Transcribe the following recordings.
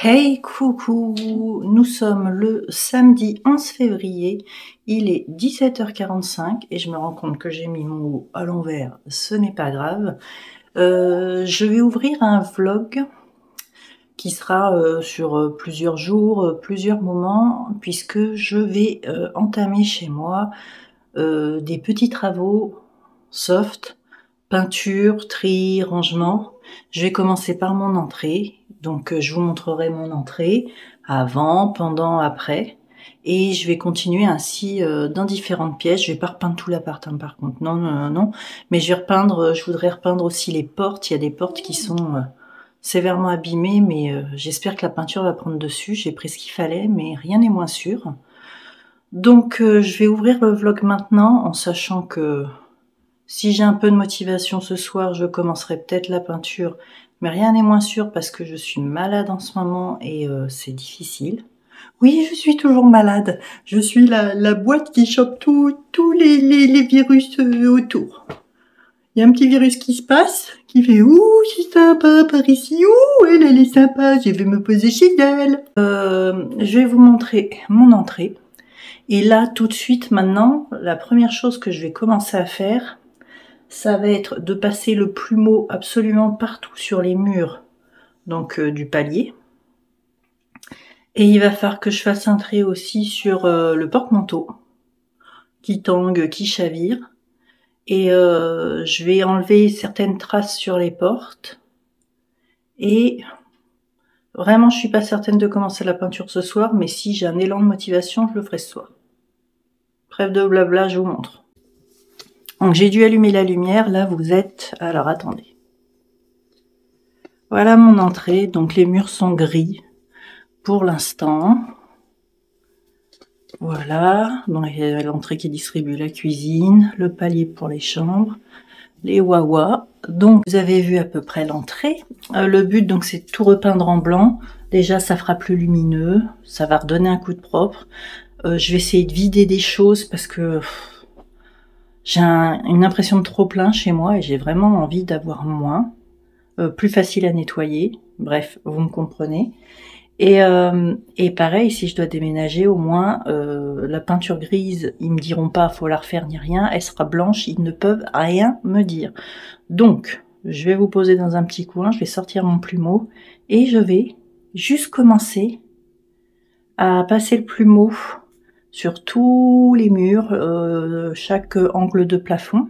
Hey, coucou! Nous sommes le samedi 11 février, il est 17h45 et je me rends compte que j'ai mis mon mot à l'envers, ce n'est pas grave. Je vais ouvrir un vlog qui sera sur plusieurs jours, plusieurs moments, puisque je vais entamer chez moi des petits travaux soft, peinture, tri, rangement. Je vais commencer par mon entrée. Donc je vous montrerai mon entrée avant, pendant, après. Et je vais continuer ainsi dans différentes pièces. Je vais pas repeindre tout l'appart par contre. Non, non, non, non. Mais je vais repeindre, je voudrais repeindre aussi les portes. Il y a des portes qui sont sévèrement abîmées, mais j'espère que la peinture va prendre dessus. J'ai pris ce qu'il fallait, mais rien n'est moins sûr. Donc je vais ouvrir le vlog maintenant en sachant que si j'ai un peu de motivation ce soir, je commencerai peut-être la peinture, mais rien n'est moins sûr parce que je suis malade en ce moment et c'est difficile. Oui, je suis toujours malade. Je suis la boîte qui chope tous les virus autour. Il y a un petit virus qui se passe, qui fait « Ouh, c'est sympa par ici. Ouh, elle est sympa, je vais me poser chez elle. » Je vais vous montrer mon entrée. Et là, tout de suite, maintenant, la première chose que je vais commencer à faire, ça va être de passer le plumeau absolument partout sur les murs, donc du palier. Et il va falloir que je fasse un trait aussi sur le porte-manteau, qui tangue, qui chavire. Et je vais enlever certaines traces sur les portes. Et vraiment, je suis pas certaine de commencer la peinture ce soir, mais si j'ai un élan de motivation, je le ferai ce soir. Trêve de blabla, je vous montre. Donc j'ai dû allumer la lumière, là vous êtes... Alors attendez. Voilà mon entrée, donc les murs sont gris pour l'instant. Voilà, donc il y a l'entrée qui distribue la cuisine, le palier pour les chambres, les wawa. Donc vous avez vu à peu près l'entrée. Le but donc c'est de tout repeindre en blanc. Déjà ça fera plus lumineux, ça va redonner un coup de propre. Je vais essayer de vider des choses parce que j'ai une impression de trop plein chez moi et j'ai vraiment envie d'avoir moins. Plus facile à nettoyer. Bref, vous me comprenez. Et pareil, si je dois déménager, au moins la peinture grise, ils me diront pas faut la refaire ni rien, elle sera blanche, ils ne peuvent rien me dire. Donc, je vais vous poser dans un petit coin, je vais sortir mon plumeau et je vais juste commencer à passer le plumeau sur tous les murs, chaque angle de plafond.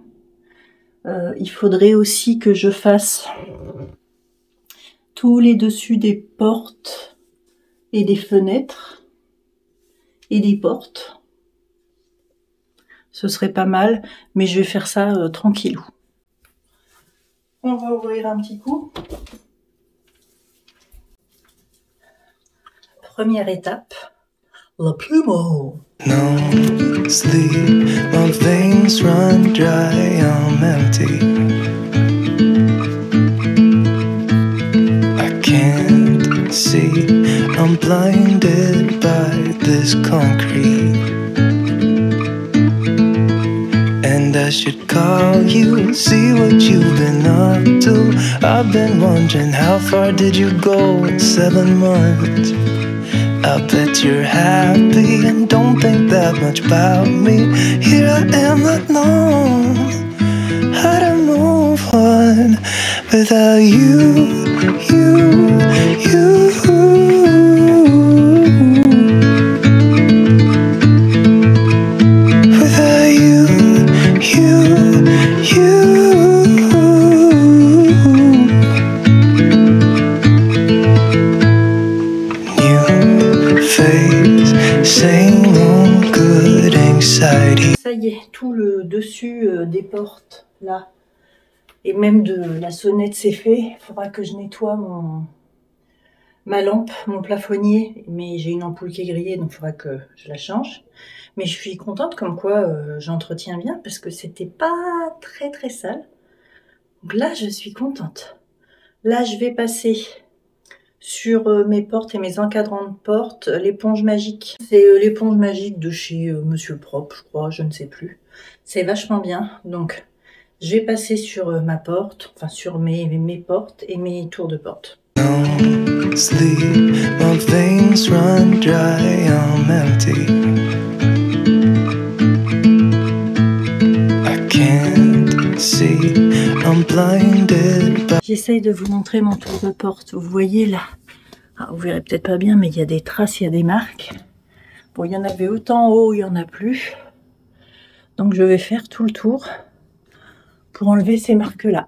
Il faudrait aussi que je fasse tous les dessus des portes et des fenêtres et des portes. Ce serait pas mal, mais je vais faire ça tranquillou. On va ouvrir un petit coup. Première étape, le plumeau. No sleep while things run dry, I'm empty. I can't see, I'm blinded by this concrete. And I should call you, see what you've been up to. I've been wondering how far did you go in 7 months. I bet you're happy and don't think that much about me. Here I am alone, how to move on without you. Without you. Ça y est, tout le dessus des portes, là, et même de la sonnette, c'est fait. Il faudra que je nettoie ma lampe, mon plafonnier, mais j'ai une ampoule qui est grillée, donc il faudra que je la change. Mais je suis contente comme quoi j'entretiens bien, parce que c'était pas très très sale. Donc là, je suis contente. Là, je vais passer sur mes portes et mes encadrants de portes, l'éponge magique. C'est l'éponge magique de chez Monsieur Propre, je crois, je ne sais plus. C'est vachement bien. Donc, je vais passer sur ma porte, enfin sur mes portes et mes tours de porte. No won't sleep, my veins run dry, I'm empty. I can't see, I'm blinded by... J'essaye de vous montrer mon tour de porte. Vous voyez là, vous verrez peut-être pas bien, mais il y a des traces, il y a des marques. Bon, il y en avait autant en haut, il y en a plus. Donc je vais faire tout le tour pour enlever ces marques-là.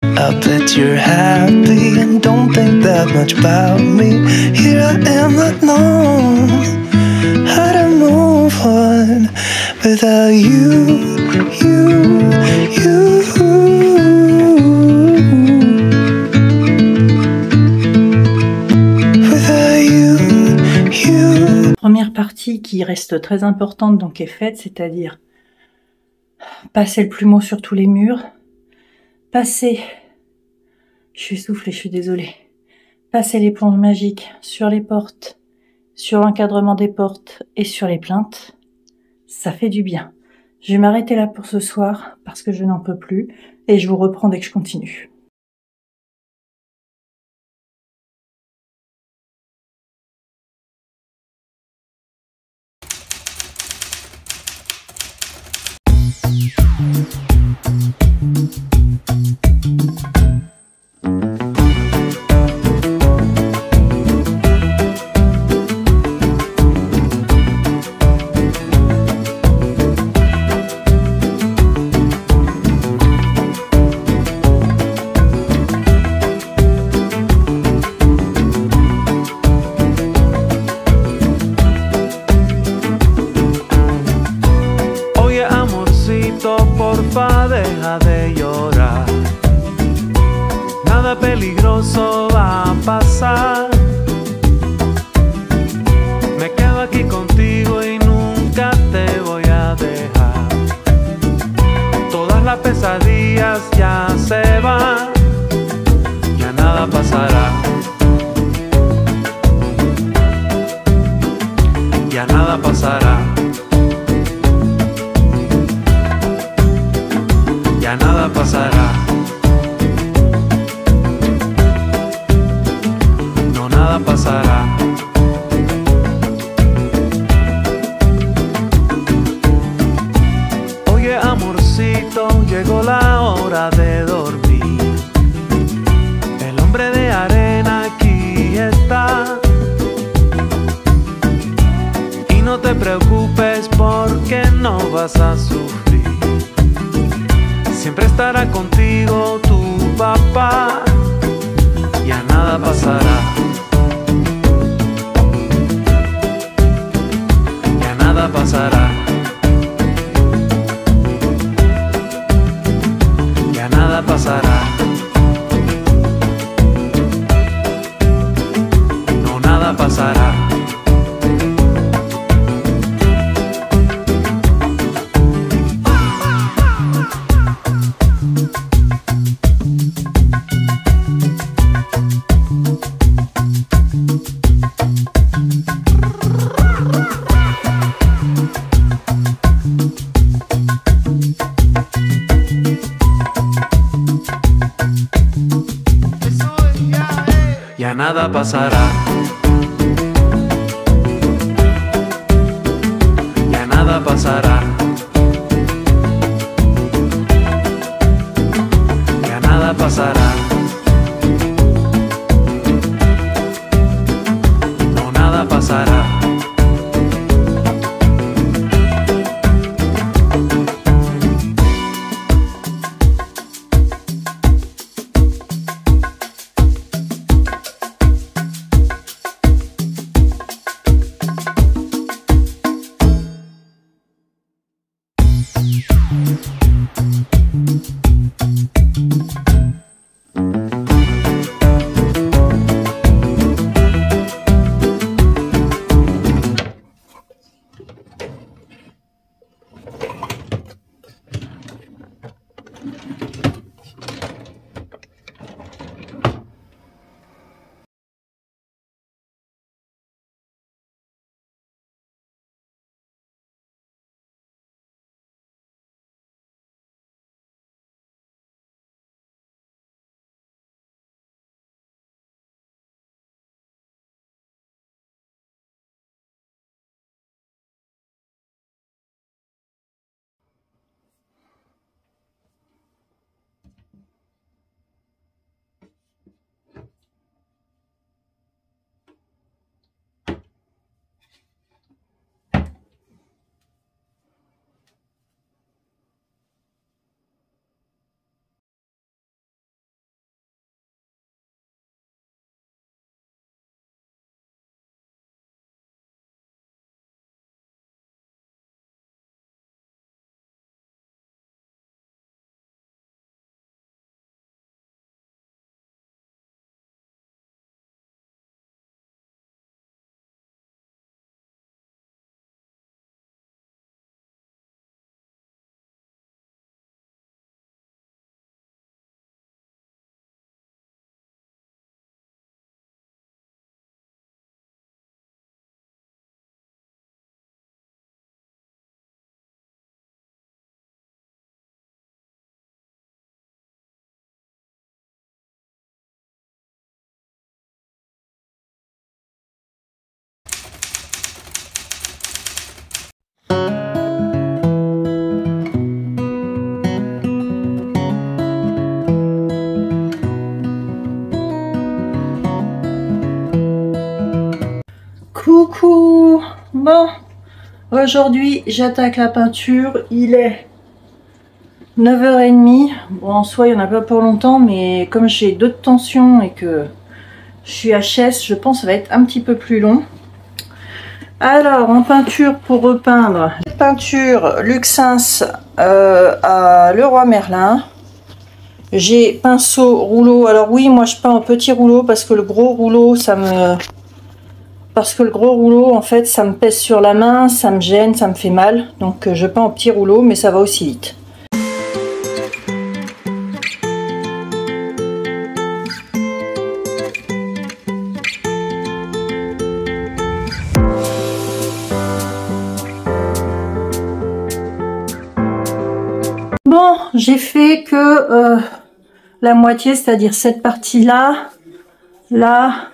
I bet you're happy and don't think that much about me. Here I am, not knowing how to move on without you. Without you. Première partie qui reste très importante, donc est faite, c'est-à-dire passer le plumeau sur tous les murs, passer, je suis essoufflée, je suis désolée, passer l'éponge magique sur les portes, sur l'encadrement des portes et sur les plaintes, ça fait du bien. Je vais m'arrêter là pour ce soir parce que je n'en peux plus et je vous reprends dès que je continue. Porfa, deja de llorar. Nada peligroso va a pasar. Me quedo aquí contigo y nunca te voy a dejar. Todas las pesadillas ya se van, ya nada pasará. Ya nada pasará. Ya nada pasará. No, nada pasará. Oye, amorcito, llegó la hora de dormir. El hombre de arena aquí está. Y no te preocupes porque no vas a sufrir. Siempre estará contigo tu papá. Ya nada pasará. Ya nada pasará. Ya nada pasará. No, nada pasará. Ya nada pasará. Ya nada pasará. Ya nada pasará. No, nada pasará. Bon, aujourd'hui j'attaque la peinture, il est 9h30. Bon, en soi il n'y en a pas pour longtemps, mais comme j'ai d'autres tensions et que je suis HS, je pense que ça va être un petit peu plus long. Alors, en peinture pour repeindre, peinture Luxins à Leroy Merlin. J'ai pinceau, rouleau. Alors oui, moi je peins en petit rouleau parce que le gros rouleau, en fait, ça me pèse sur la main, ça me gêne, ça me fait mal. Donc je peins en petit rouleau, mais ça va aussi vite. Bon, j'ai fait que la moitié, c'est-à-dire cette partie-là, là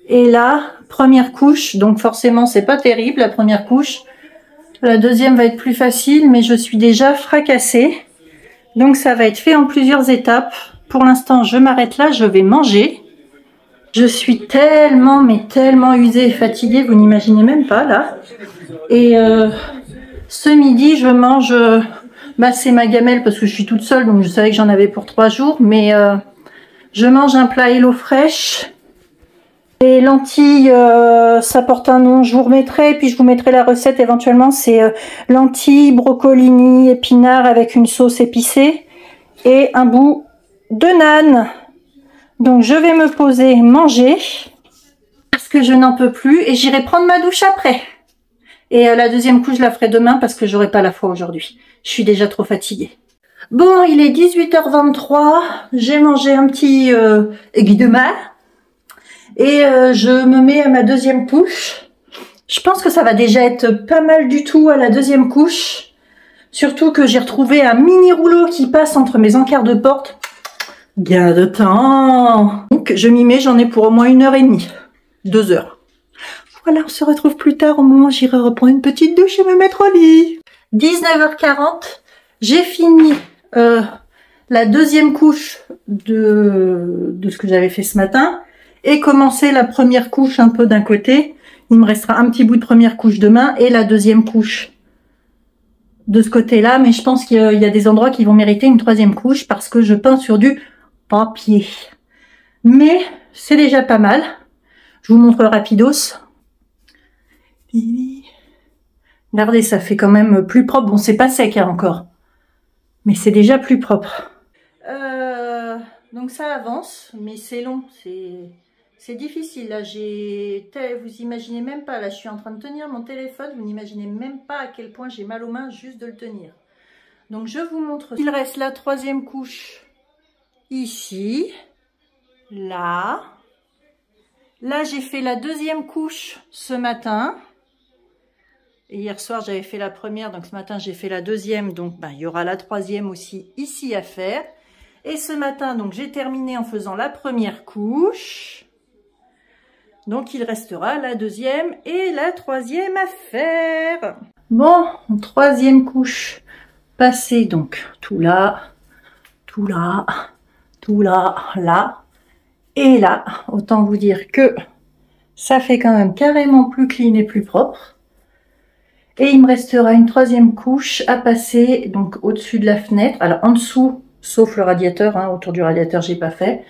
et là, première couche. Donc forcément, c'est pas terrible la première couche. La deuxième va être plus facile, mais je suis déjà fracassée. Donc ça va être fait en plusieurs étapes. Pour l'instant, je m'arrête là, je vais manger. Je suis tellement, mais tellement usée et fatiguée, vous n'imaginez même pas là. Et ce midi, je mange... bah, c'est ma gamelle parce que je suis toute seule, donc je savais que j'en avais pour 3 jours. Mais je mange un plat HelloFresh. Les lentilles, ça porte un nom, je vous remettrai, puis je vous mettrai la recette éventuellement. C'est lentilles, brocolini, épinards avec une sauce épicée et un bout de naan. Donc je vais me poser, manger, parce que je n'en peux plus, et j'irai prendre ma douche après. Et la deuxième couche, je la ferai demain parce que j'aurai pas la foi aujourd'hui. Je suis déjà trop fatiguée. Bon, il est 18h23. J'ai mangé un petit aiguille de main. Et je me mets à ma deuxième couche. Je pense que ça va déjà être pas mal du tout à la deuxième couche. Surtout que j'ai retrouvé un mini rouleau qui passe entre mes encarts de porte. Gain de temps. Donc je m'y mets, j'en ai pour au moins 1h30. 2 heures. Voilà, on se retrouve plus tard au moment où j'irai reprendre une petite douche et me mettre au lit. 19h40, j'ai fini la deuxième couche de ce que j'avais fait ce matin et commencé la première couche un peu d'un côté. Il me restera un petit bout de première couche demain et la deuxième couche de ce côté-là, mais je pense qu'il y a des endroits qui vont mériter une troisième couche parce que je peins sur du papier. Mais c'est déjà pas mal. Je vous montre rapidos. Regardez, ça fait quand même plus propre. Bon, c'est pas sec hein, encore, mais c'est déjà plus propre. Donc ça avance, mais c'est long, c'est difficile. Là, vous imaginez même pas. Là, je suis en train de tenir mon téléphone. Vous n'imaginez même pas à quel point j'ai mal aux mains juste de le tenir. Donc je vous montre. Il reste la troisième couche ici, là. Là, j'ai fait la deuxième couche ce matin. Et hier soir, j'avais fait la première, donc ce matin, j'ai fait la deuxième. Donc, il y aura la troisième aussi ici à faire. Et ce matin, donc, j'ai terminé en faisant la première couche. Donc, il restera la deuxième et la troisième à faire. Bon, troisième couche passée. Donc, tout là, tout là, tout là, là et là. Autant vous dire que ça fait quand même carrément plus clean et plus propre. Et il me restera une troisième couche à passer, donc au-dessus de la fenêtre. Alors en dessous, sauf le radiateur, hein, autour du radiateur j'ai pas fait.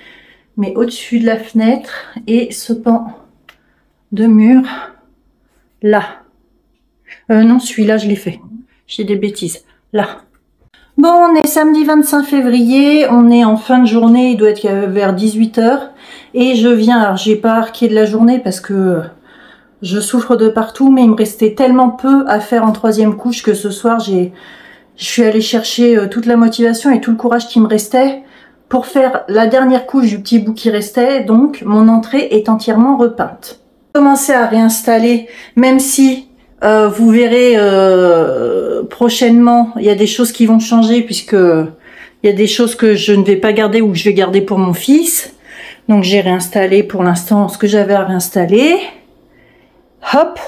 Mais au-dessus de la fenêtre et ce pan de mur là. Non, celui-là je l'ai fait. J'ai des bêtises. Là. Bon, on est samedi 25 février, on est en fin de journée, il doit être vers 18 h. Et je viens, alors j'ai pas arqué de la journée parce que... je souffre de partout, mais il me restait tellement peu à faire en troisième couche que ce soir, je suis allée chercher toute la motivation et tout le courage qui me restait pour faire la dernière couche du petit bout qui restait. Donc, mon entrée est entièrement repeinte. Commencer à réinstaller, même si vous verrez prochainement, il y a des choses qui vont changer puisque il y a des choses que je ne vais pas garder ou que je vais garder pour mon fils. Donc, j'ai réinstallé pour l'instant ce que j'avais à réinstaller. Hop,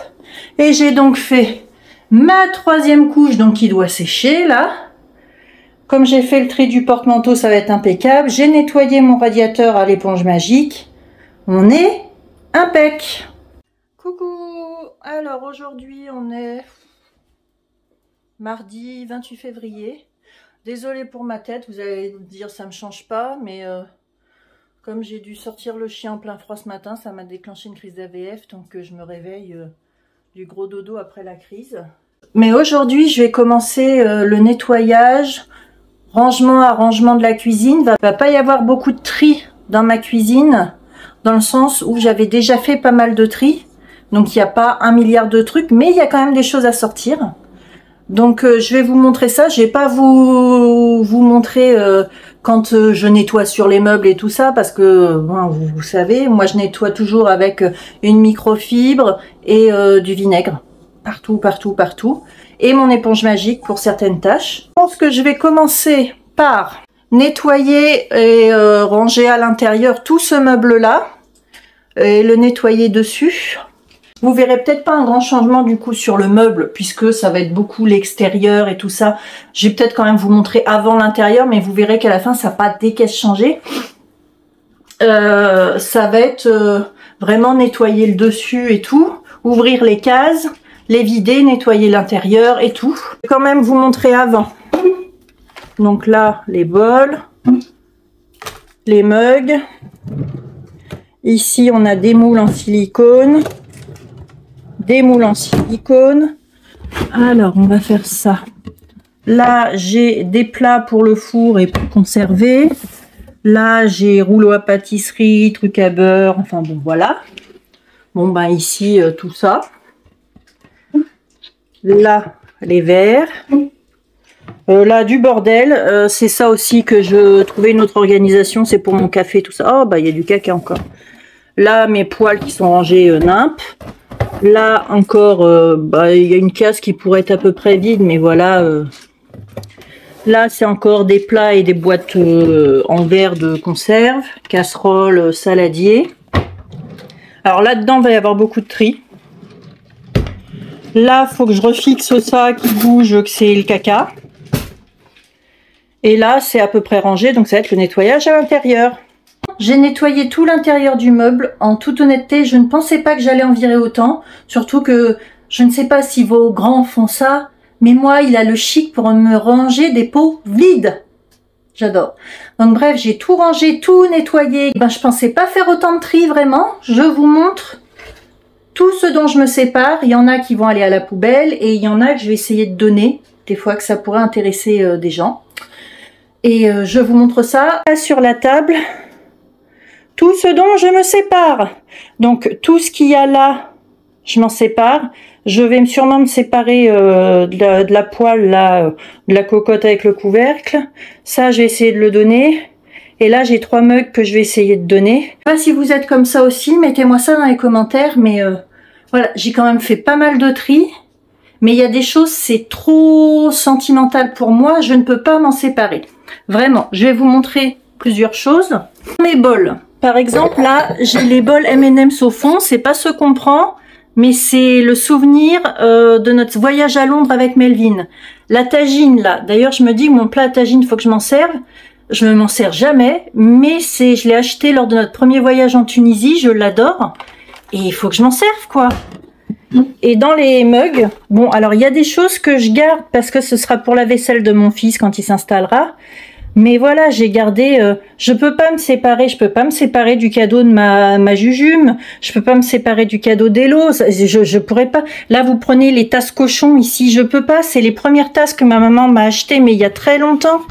et j'ai donc fait ma troisième couche, donc qui doit sécher là. Comme j'ai fait le tri du porte-manteau, ça va être impeccable. J'ai nettoyé mon radiateur à l'éponge magique. On est impec. Coucou. alors aujourd'hui on est mardi 28 février. Désolée pour ma tête, vous allez me dire ça me change pas, mais comme j'ai dû sortir le chien en plein froid ce matin, ça m'a déclenché une crise d'AVF, donc je me réveille du gros dodo après la crise. Mais aujourd'hui je vais commencer le nettoyage, rangement, arrangement de la cuisine. Il va pas y avoir beaucoup de tri dans ma cuisine, dans le sens où j'avais déjà fait pas mal de tri. Donc il n'y a pas 1 milliard de trucs, mais il y a quand même des choses à sortir. Donc je vais vous montrer ça. Je vais pas vous montrer quand je nettoie sur les meubles et tout ça, parce que bon, vous savez, moi je nettoie toujours avec une microfibre et du vinaigre. Partout, partout, partout. Et mon éponge magique pour certaines tâches. Je pense que je vais commencer par nettoyer et ranger à l'intérieur tout ce meuble-là. Et le nettoyer dessus. Vous verrez peut-être pas un grand changement du coup sur le meuble, puisque ça va être beaucoup l'extérieur et tout ça. Je vais peut-être quand même vous montrer avant l'intérieur, mais vous verrez qu'à la fin ça n'a pas des caisses changées. Ça va être vraiment nettoyer le dessus et tout, ouvrir les cases, les vider, nettoyer l'intérieur et tout. Je vais quand même vous montrer avant. Donc là, les bols, les mugs. Ici, on a des moules en silicone. Des moules en silicone. Alors, on va faire ça. Là, j'ai des plats pour le four et pour conserver. Là, j'ai rouleau à pâtisserie, truc à beurre. Enfin, bon, voilà. Bon, ben ici, tout ça. Là, les verres. Là, du bordel. C'est ça aussi que je trouvais une autre organisation. C'est pour mon café, tout ça. Oh, bah, il y a du caca encore. Là, mes poêles qui sont rangées nymphes. Là, encore, il y a une case qui pourrait être à peu près vide, mais voilà. Là, c'est encore des plats et des boîtes en verre de conserve. Casseroles, saladier. Alors là-dedans, il va y avoir beaucoup de tri. Là, il faut que je refixe ça qui bouge, que c'est le caca. Et là, c'est à peu près rangé, donc ça va être le nettoyage à l'intérieur. J'ai nettoyé tout l'intérieur du meuble. En toute honnêteté, je ne pensais pas que j'allais en virer autant. Surtout que je ne sais pas si vos grands font ça, mais moi, il a le chic pour me ranger des pots vides. J'adore. Donc bref, j'ai tout rangé, tout nettoyé. Ben, je pensais pas faire autant de tri, vraiment. Je vous montre tout ce dont je me sépare. Il y en a qui vont aller à la poubelle et il y en a que je vais essayer de donner. Des fois que ça pourrait intéresser des gens. Et je vous montre ça. Là, sur la table, tout ce dont je me sépare. Donc tout ce qu'il y a là, je m'en sépare. Je vais sûrement me séparer de la poêle, là, de la cocotte avec le couvercle. Ça, je vais essayer de le donner. Et là, j'ai 3 mugs que je vais essayer de donner. Je sais pas si vous êtes comme ça aussi, mettez-moi ça dans les commentaires. Mais voilà, j'ai quand même fait pas mal de tri. Mais il y a des choses, c'est trop sentimental pour moi. Je ne peux pas m'en séparer. Vraiment, je vais vous montrer plusieurs choses. Mes bols. Par exemple, là, j'ai les bols M&M's au fond. C'est pas ce qu'on prend, mais c'est le souvenir de notre voyage à Londres avec Melvin. La tagine, là. D'ailleurs, je me dis que mon plat à tagine, il faut que je m'en serve. Je ne m'en sers jamais, mais je l'ai acheté lors de notre premier voyage en Tunisie. Je l'adore. Et il faut que je m'en serve, quoi. Et dans les mugs, bon, alors il y a des choses que je garde parce que ce sera pour la vaisselle de mon fils quand il s'installera. Mais voilà, j'ai gardé, je peux pas me séparer du cadeau de ma Jujume, je peux pas me séparer du cadeau d'Elo, je pourrais pas. Là, vous prenez les tasses cochons ici, je peux pas, c'est les premières tasses que ma maman m'a achetées, mais il y a très longtemps.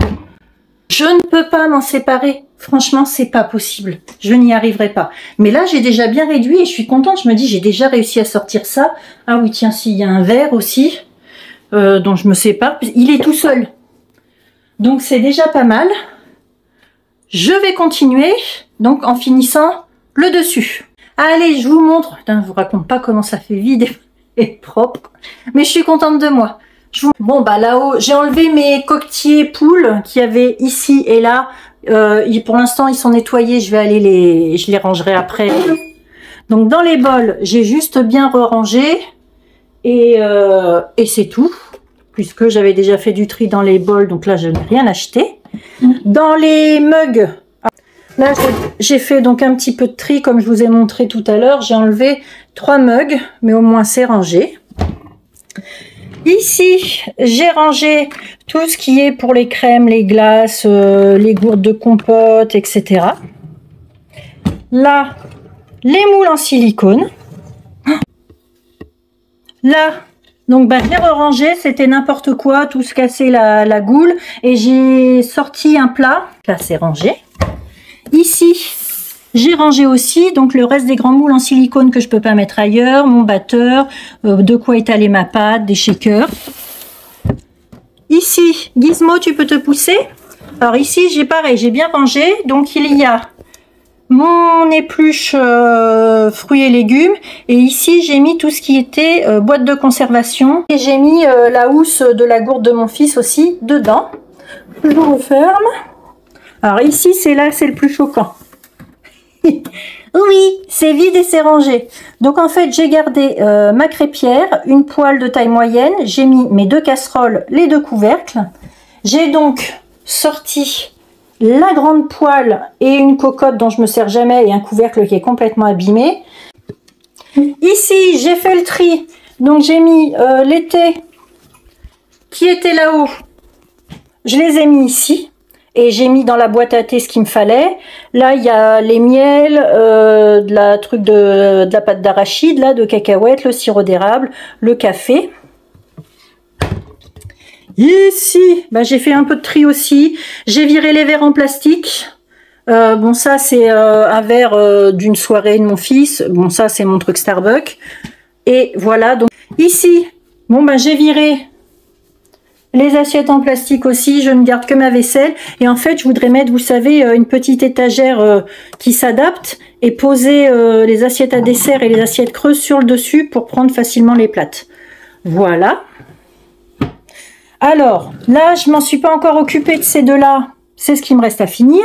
Je ne peux pas m'en séparer, franchement, c'est pas possible, je n'y arriverai pas. Mais là, j'ai déjà bien réduit et je suis contente, je me dis, j'ai déjà réussi à sortir ça. Ah oui, tiens, si, il y a un verre aussi, dont je me sépare, il est tout seul. Donc c'est déjà pas mal. Je vais continuer donc en finissant le dessus. Allez, je vous montre. Putain, je vous raconte pas comment ça fait vide et propre. Mais je suis contente de moi. Bon bah là-haut, j'ai enlevé mes coquetiers poules qu'il y avait ici et là. Pour l'instant, ils sont nettoyés. Je les rangerai après. Donc dans les bols, j'ai juste bien rangé et c'est tout. Puisque j'avais déjà fait du tri dans les bols, donc là je n'ai rien acheté. Dans les mugs, Là, j'ai fait donc un petit peu de tri comme je vous ai montré tout à l'heure. J'ai enlevé 3 mugs, mais au moins c'est rangé. Ici, j'ai rangé tout ce qui est pour les crèmes, les glaces, les gourdes de compote, etc. Là, les moules en silicone. Là, donc j'ai rangé, c'était n'importe quoi, tout se cassait la goule. Et j'ai sorti un plat. Là, c'est rangé. Ici, j'ai rangé aussi donc le reste des grands moules en silicone que je peux pas mettre ailleurs, mon batteur, de quoi étaler ma pâte, des shakers. Ici, Gizmo, tu peux te pousser. Alors ici, j'ai bien rangé. Donc il y a mon épluche fruits et légumes. Et ici, j'ai mis tout ce qui était boîte de conservation. Et j'ai mis la housse de la gourde de mon fils aussi dedans. Je referme. Alors ici, c'est le plus choquant. Oui, c'est vide et c'est rangé. Donc en fait, j'ai gardé ma crêpière, une poêle de taille moyenne. J'ai mis mes 2 casseroles, les 2 couvercles. J'ai donc sorti la grande poêle et une cocotte dont je me sers jamais et un couvercle qui est complètement abîmé. Ici, j'ai fait le tri. Donc j'ai mis les thés qui étaient là-haut. Je les ai mis ici. Et j'ai mis dans la boîte à thé ce qu'il me fallait. Là, il y a les miels, de la pâte d'arachide, là, de cacahuètes, le sirop d'érable, le café. Ici, j'ai fait un peu de tri aussi. J'ai viré les verres en plastique. Bon, ça, c'est un verre d'une soirée de mon fils. Bon, ça, c'est mon truc Starbucks. Et voilà. Donc, ici, bon, j'ai viré les assiettes en plastique aussi, je ne garde que ma vaisselle. Et en fait, je voudrais mettre, vous savez, une petite étagère qui s'adapte et poser les assiettes à dessert et les assiettes creuses sur le dessus pour prendre facilement les plates. Voilà. Alors, là, je m'en suis pas encore occupée de ces deux-là. C'est ce qui me reste à finir.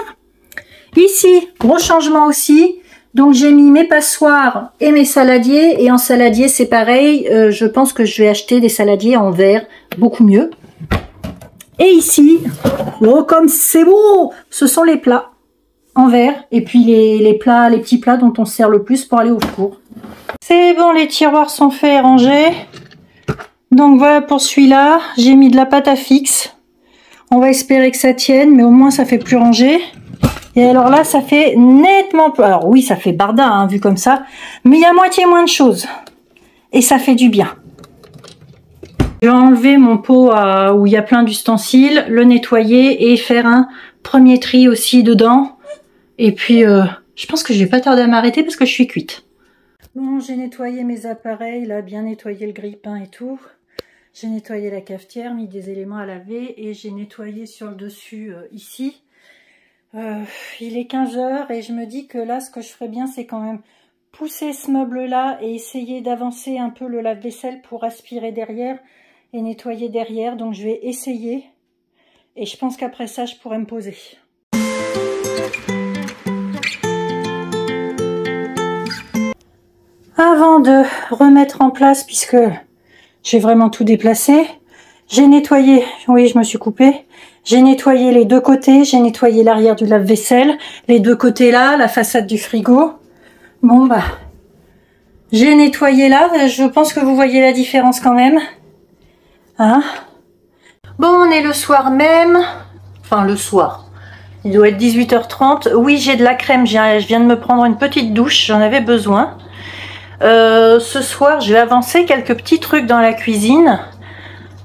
Ici, gros changement aussi. Donc, j'ai mis mes passoires et mes saladiers. Et en saladier, c'est pareil. Je pense que je vais acheter des saladiers en verre, beaucoup mieux. Et ici, oh comme c'est beau, ce sont les plats en verre et puis les petits plats dont on se sert le plus pour aller au four. C'est bon, les tiroirs sont faits et rangés. Donc voilà pour celui-là, j'ai mis de la pâte à fixe. On va espérer que ça tienne, mais au moins ça fait plus rangé. Et alors là, ça fait nettement plus. Alors oui, ça fait barda, hein, vu comme ça, mais il y a moitié moins de choses. Et ça fait du bien. Je vais enlever mon pot où il y a plein d'ustensiles, le nettoyer et faire un premier tri aussi dedans. Et puis, je pense que je vais pas tarder à m'arrêter parce que je suis cuite. Bon, j'ai nettoyé mes appareils, là, bien nettoyé le grille-pain et tout. J'ai nettoyé la cafetière, mis des éléments à laver et j'ai nettoyé sur le dessus ici. Il est 15 h et je me dis que là, ce que je ferais bien, c'est quand même pousser ce meuble-là et essayer d'avancer un peu le lave-vaisselle pour aspirer derrière et nettoyer derrière. Donc je vais essayer et je pense qu'après ça je pourrais me poser. Avant de remettre en place, puisque j'ai vraiment tout déplacé, j'ai nettoyé, oui je me suis coupée, j'ai nettoyé les deux côtés, j'ai nettoyé l'arrière du lave-vaisselle, les deux côtés là, la façade du frigo. Bon j'ai nettoyé là, je pense que vous voyez la différence quand même. Hein? Bon, on est le soir même, enfin le soir, il doit être 18 h 30. Oui, j'ai de la crème, je viens de me prendre une petite douche, j'en avais besoin. Ce soir, je vais avancer quelques petits trucs dans la cuisine,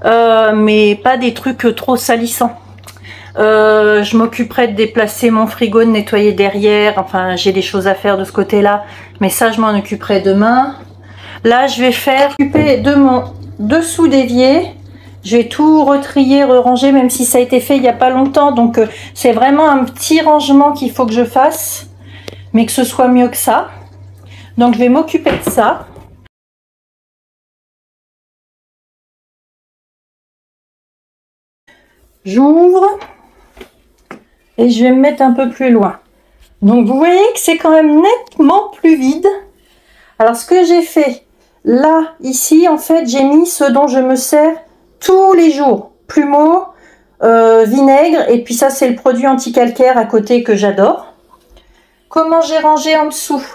mais pas des trucs trop salissants. Je m'occuperai de déplacer mon frigo, de nettoyer derrière, enfin j'ai des choses à faire de ce côté-là, mais ça je m'en occuperai demain. Là, je vais occuper de mon dessous d'évier. Je vais tout retrier, ranger, même si ça a été fait il n'y a pas longtemps. Donc, c'est vraiment un petit rangement qu'il faut que je fasse. Mais que ce soit mieux que ça. Donc, je vais m'occuper de ça. J'ouvre. Et je vais me mettre un peu plus loin. Donc, vous voyez que c'est quand même nettement plus vide. Alors, ce que j'ai fait, là, ici, en fait, j'ai mis ce dont je me sers tous les jours, plumeau, vinaigre, et puis ça c'est le produit anti-calcaire à côté que j'adore. comment j'ai rangé en dessous.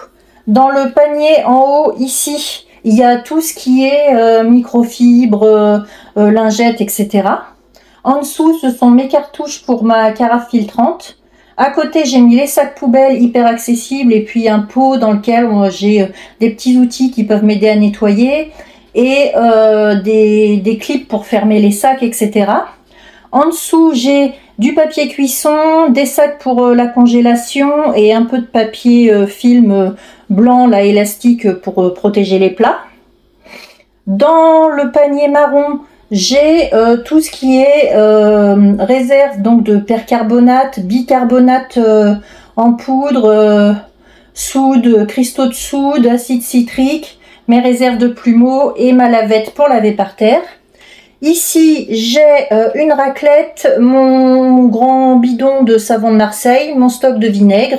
Dans le panier en haut, ici, il y a tout ce qui est microfibre, lingettes, etc. En dessous, ce sont mes cartouches pour ma carafe filtrante. À côté, j'ai mis les sacs poubelles hyper accessibles et puis un pot dans lequel j'ai des petits outils qui peuvent m'aider à nettoyer et des clips pour fermer les sacs, etc. En dessous, j'ai du papier cuisson, des sacs pour la congélation et un peu de papier film blanc, là, élastique pour protéger les plats. Dans le panier marron, j'ai tout ce qui est réserve donc de percarbonate, bicarbonate en poudre, soude, cristaux de soude, acide citrique, mes réserves de plumeaux et ma lavette pour laver par terre. Ici, j'ai une raclette, mon grand bidon de savon de Marseille, mon stock de vinaigre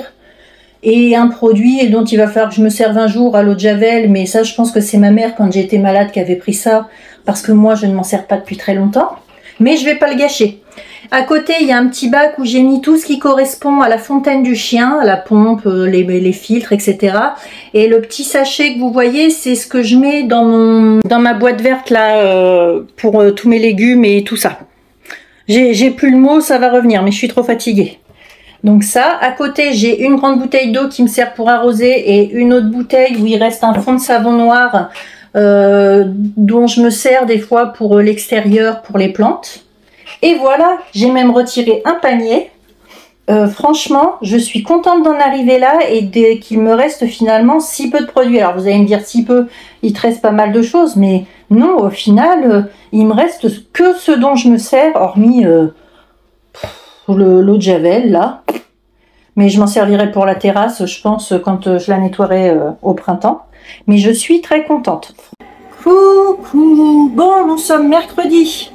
et un produit dont il va falloir que je me serve un jour à l'eau de Javel, mais ça, je pense que c'est ma mère quand j'étais malade qui avait pris ça, parce que moi, je ne m'en sers pas depuis très longtemps. Mais je vais pas le gâcher. À côté, il y a un petit bac où j'ai mis tout ce qui correspond à la fontaine du chien, à la pompe, les filtres, etc. Et le petit sachet que vous voyez, c'est ce que je mets dans ma boîte verte là pour tous mes légumes et tout ça. J'ai plus le mot, ça va revenir, mais je suis trop fatiguée. Donc ça, à côté, j'ai une grande bouteille d'eau qui me sert pour arroser et une autre bouteille où il reste un fond de savon noir dont je me sers des fois pour l'extérieur, pour les plantes. Et voilà, j'ai même retiré un panier. Franchement, je suis contente d'en arriver là et qu'il me reste finalement si peu de produits. Alors vous allez me dire si peu, il te reste pas mal de choses, mais non, au final, il me reste que ce dont je me sers, hormis l'eau de Javel là. Mais je m'en servirai pour la terrasse, je pense, quand je la nettoierai au printemps. Mais je suis très contente. Coucou, bon, nous sommes mercredi.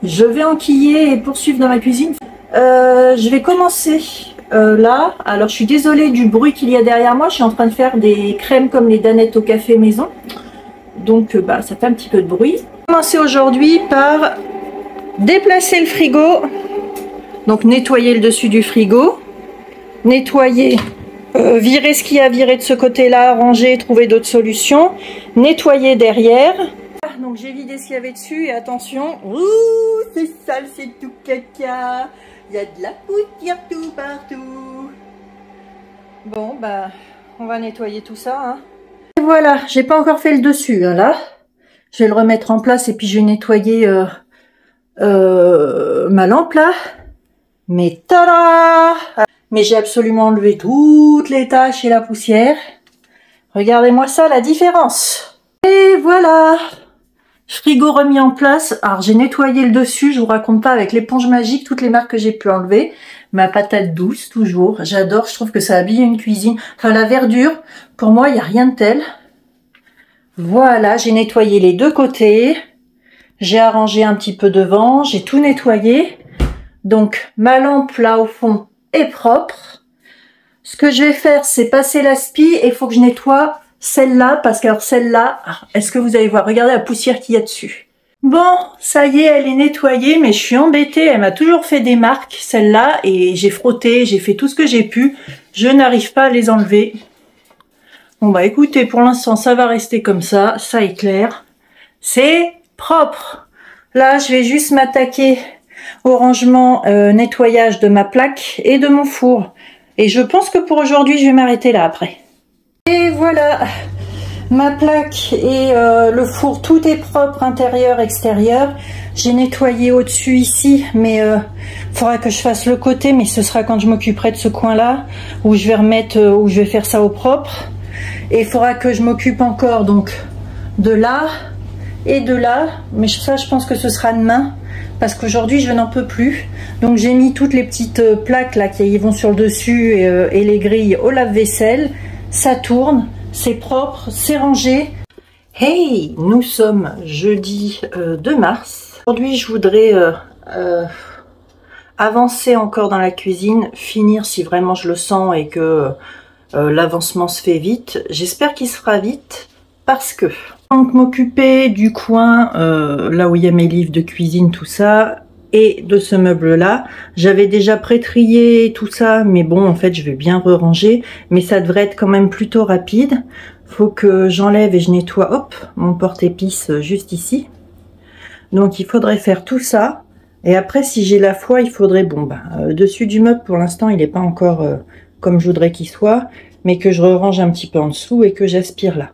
Je vais enquiller et poursuivre dans ma cuisine. Je vais commencer là. Alors, je suis désolée du bruit qu'il y a derrière moi. Je suis en train de faire des crèmes comme les danettes au café maison. Donc, ça fait un petit peu de bruit. Je vais commencer aujourd'hui par déplacer le frigo. Donc, nettoyer le dessus du frigo. Nettoyer, virer ce qu'il y a à virer de ce côté-là, ranger, trouver d'autres solutions. Nettoyer derrière. Donc j'ai vidé ce qu'il y avait dessus et attention, ouh, c'est sale, c'est tout caca. Il y a de la poussière tout partout. Bon, on va nettoyer tout ça. Hein. Et voilà, j'ai pas encore fait le dessus, hein, là. Je vais le remettre en place et puis je vais nettoyer ma lampe là. Mais tada! Mais j'ai absolument enlevé toutes les taches et la poussière. Regardez-moi ça, la différence. Et voilà. Frigo remis en place. Alors j'ai nettoyé le dessus, je vous raconte pas, avec l'éponge magique, toutes les marques que j'ai pu enlever. Ma patate douce, toujours. J'adore, je trouve que ça habille une cuisine. Enfin, la verdure, pour moi, il n'y a rien de tel. Voilà, j'ai nettoyé les deux côtés. J'ai arrangé un petit peu devant, j'ai tout nettoyé. Donc, ma lampe là au fond est propre. Ce que je vais faire, c'est passer l'aspi et il faut que je nettoie celle-là, parce que alors celle-là, est-ce que vous allez voir, regardez la poussière qu'il y a dessus. Bon, ça y est, elle est nettoyée, mais je suis embêtée, elle m'a toujours fait des marques, celle-là, et j'ai frotté, j'ai fait tout ce que j'ai pu, je n'arrive pas à les enlever. Bon écoutez, pour l'instant ça va rester comme ça est clair, c'est propre. Là, je vais juste m'attaquer au rangement nettoyage de ma plaque et de mon four. Et je pense que pour aujourd'hui, je vais m'arrêter là après. Et voilà, ma plaque et le four, tout est propre, intérieur, extérieur. J'ai nettoyé au-dessus ici, mais faudra que je fasse le côté, mais ce sera quand je m'occuperai de ce coin-là, où je vais remettre, où je vais faire ça au propre. Et il faudra que je m'occupe encore donc de là et de là, mais ça je pense que ce sera demain, parce qu'aujourd'hui je n'en peux plus. Donc j'ai mis toutes les petites plaques là qui vont sur le dessus et les grilles au lave-vaisselle. Ça tourne, c'est propre, c'est rangé. Hey, nous sommes jeudi 2 mars. Aujourd'hui, je voudrais avancer encore dans la cuisine, finir si vraiment je le sens et que l'avancement se fait vite. J'espère qu'il sera vite parce que donc m'occuper du coin là où il y a mes livres de cuisine, tout ça. et de ce meuble-là. J'avais déjà pré-trié tout ça, mais bon, en fait, je vais bien re-ranger. Mais ça devrait être quand même plutôt rapide. Faut que j'enlève et je nettoie, hop, mon porte-épices juste ici. Donc, il faudrait faire tout ça. Et après, si j'ai la foi, il faudrait, bon, dessus du meuble, pour l'instant, il n'est pas encore comme je voudrais qu'il soit, mais que je range un petit peu en dessous et que j'aspire là.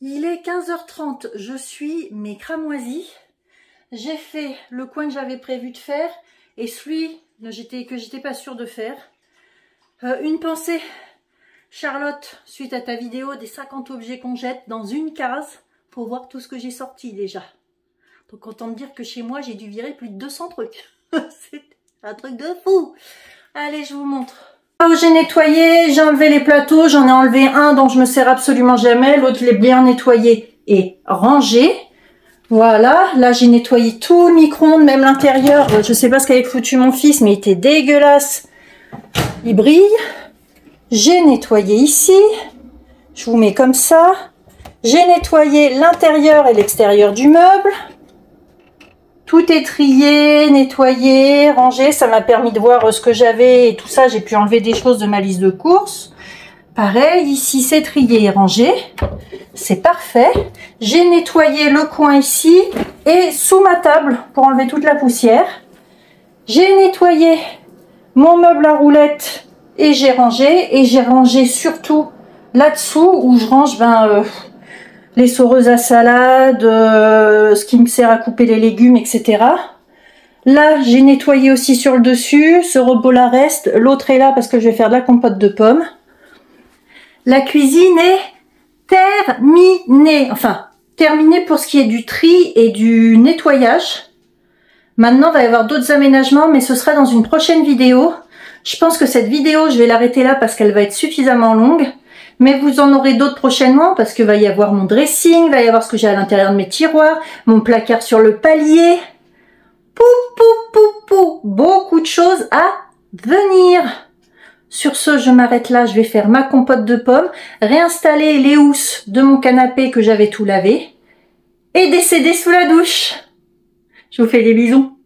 Il est 15h30, je suis mais cramoisie. J'ai fait le coin que j'avais prévu de faire et celui que j'étais pas sûre de faire. Une pensée, Charlotte, suite à ta vidéo des 50 objets qu'on jette dans une case pour voir tout ce que j'ai sorti déjà. Donc autant me dire que chez moi j'ai dû virer plus de 200 trucs. C'est un truc de fou. Allez, je vous montre. J'ai nettoyé, j'ai enlevé les plateaux, j'en ai enlevé un dont je me sers absolument jamais, l'autre je l'ai bien nettoyé et rangé. Voilà, là j'ai nettoyé tout le micro-ondes, même l'intérieur. Je sais pas ce qu'avait foutu mon fils, mais il était dégueulasse. Il brille. J'ai nettoyé ici. Je vous mets comme ça. J'ai nettoyé l'intérieur et l'extérieur du meuble. Tout est trié, nettoyé, rangé. Ça m'a permis de voir ce que j'avais et tout ça. J'ai pu enlever des choses de ma liste de courses. Pareil, ici c'est trié et rangé. C'est parfait. J'ai nettoyé le coin ici et sous ma table pour enlever toute la poussière. J'ai nettoyé mon meuble à roulettes et j'ai rangé surtout là-dessous où je range les soreuses à salade, ce qui me sert à couper les légumes, etc. Là, j'ai nettoyé aussi sur le dessus. Ce robot-là reste. L'autre est là parce que je vais faire de la compote de pommes. La cuisine est terminée. Enfin, terminée pour ce qui est du tri et du nettoyage. Maintenant, il va y avoir d'autres aménagements, mais ce sera dans une prochaine vidéo. Je pense que cette vidéo, je vais l'arrêter là parce qu'elle va être suffisamment longue. Mais vous en aurez d'autres prochainement parce que va y avoir mon dressing, va y avoir ce que j'ai à l'intérieur de mes tiroirs, mon placard sur le palier. Pou, pou, pou, pou. Beaucoup de choses à venir. Sur ce, je m'arrête là, je vais faire ma compote de pommes, réinstaller les housses de mon canapé que j'avais tout lavé et décéder sous la douche. Je vous fais des bisous.